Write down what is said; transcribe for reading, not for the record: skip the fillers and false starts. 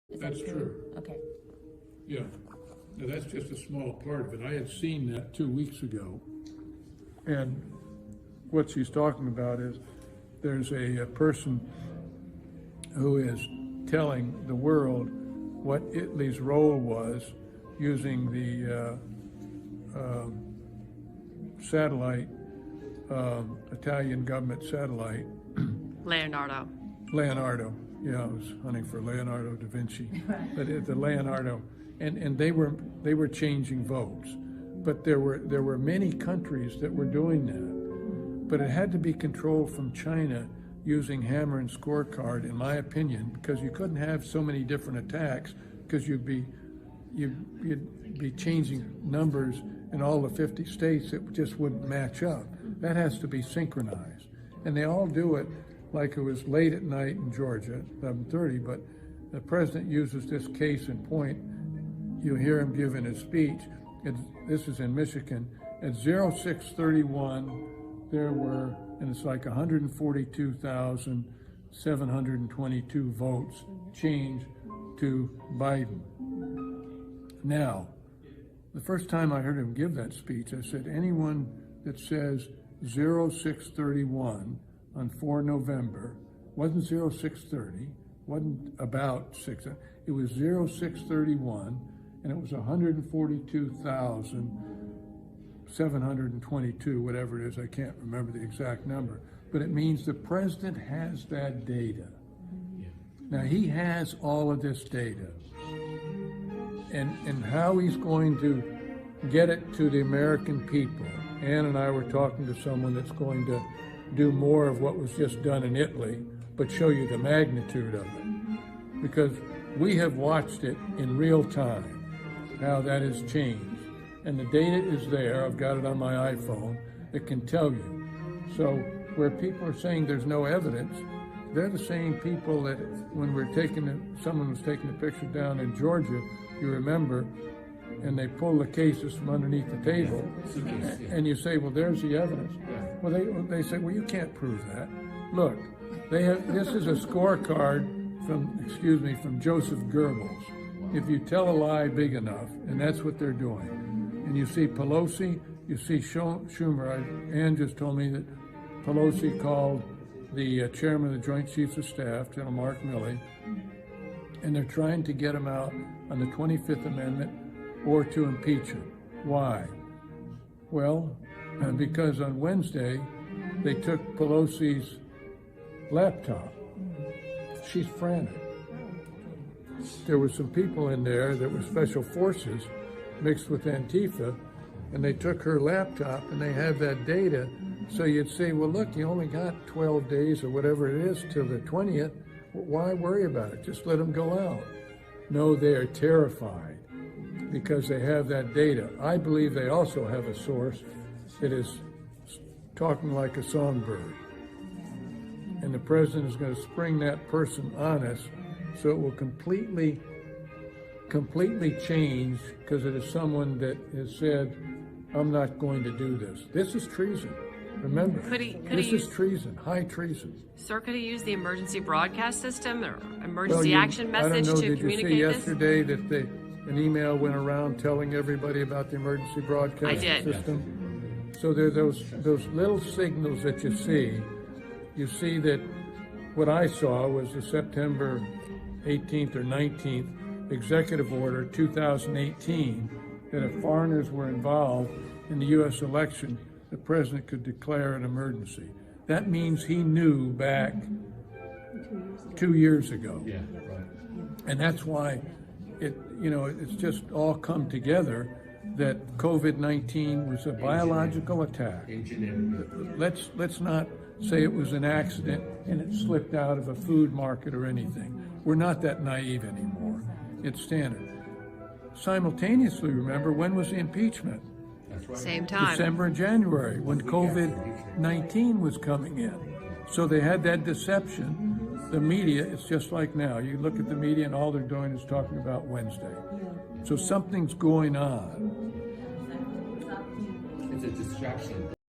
Is that That's true? true. Okay. Yeah. Now, that's just a small part of it. I had seen that 2 weeks ago. And what she's talking about is there's a person who is telling the world what Italy's role was using the satellite, Italian government satellite. Leonardo. Leonardo. Yeah, I was hunting for Leonardo da Vinci, but the Leonardo, and they were changing votes, but there were many countries that were doing that, but it had to be controlled from China using hammer and scorecard, in my opinion, because you couldn't have so many different attacks, because you'd be changing numbers in all the 50 states. It just wouldn't match up. That has to be synchronized, and they all do it like it was late at night in Georgia, 11:30, but the president uses this case in point. You hear him giving his speech. This is in Michigan. At 06:31, there were, and it's like 142,722 votes changed to Biden. Now, the first time I heard him give that speech, I said, anyone that says 0631 on 4 November, wasn't 0630, wasn't about 6, it was 0631, and it was 142,722, whatever it is, I can't remember the exact number, but it means the president has that data. Now, he has all of this data, and how he's going to get it to the American people. Ann and I were talking to someone that's going to do more of what was just done in Italy, but show you the magnitude of it. Because we have watched it in real time, how that has changed. And the data is there, I've got it on my iPhone, it can tell you. So where people are saying there's no evidence, they're the same people that when someone was taking the picture down in Georgia, you remember, and they pull the cases from underneath the table, and you say, well, there's the evidence. Well, they say, well, you can't prove that. Look, this is a scorecard from Joseph Goebbels. If you tell a lie big enough, and that's what they're doing, and you see Pelosi, you see Schumer. Ann just told me that Pelosi called the chairman of the Joint Chiefs of Staff, General Mark Milley, and they're trying to get him out on the 25th Amendment or to impeach him. Why? Well, because on Wednesday, they took Pelosi's laptop. She's frantic. There were some people in there that were special forces mixed with Antifa, and they took her laptop and they have that data. So you'd say, well, look, you only got 12 days or whatever it is till the 20th. Why worry about it? Just let them go out. No, they are terrified because they have that data. I believe they also have a source that is talking like a songbird. And the president is going to spring that person on us, so it will completely change, because it is someone that has said, I'm not going to do this. This is treason. Remember, this is treason, high treason. Sir, could he use the emergency broadcast system or emergency action message to communicate this? Did you see yesterday that an email went around telling everybody about the emergency broadcast system? So there are those little signals that you see. You see that what I saw was the September 18th or 19th executive order 2018 that if foreigners were involved in the U.S. election, the president could declare an emergency. That means he knew back 2 years ago. Yeah, right. And that's why it's just all come together that COVID-19 was a biological attack. Let's not say it was an accident and it slipped out of a food market or anything. We're not that naive anymore. It's standard. Simultaneously, remember, when was the impeachment? That's right. Same time. December and January, when COVID-19 was coming in. So they had that deception. The media, it's just like now. You look at the media and all they're doing is talking about Wednesday. So something's going on. It's a distraction.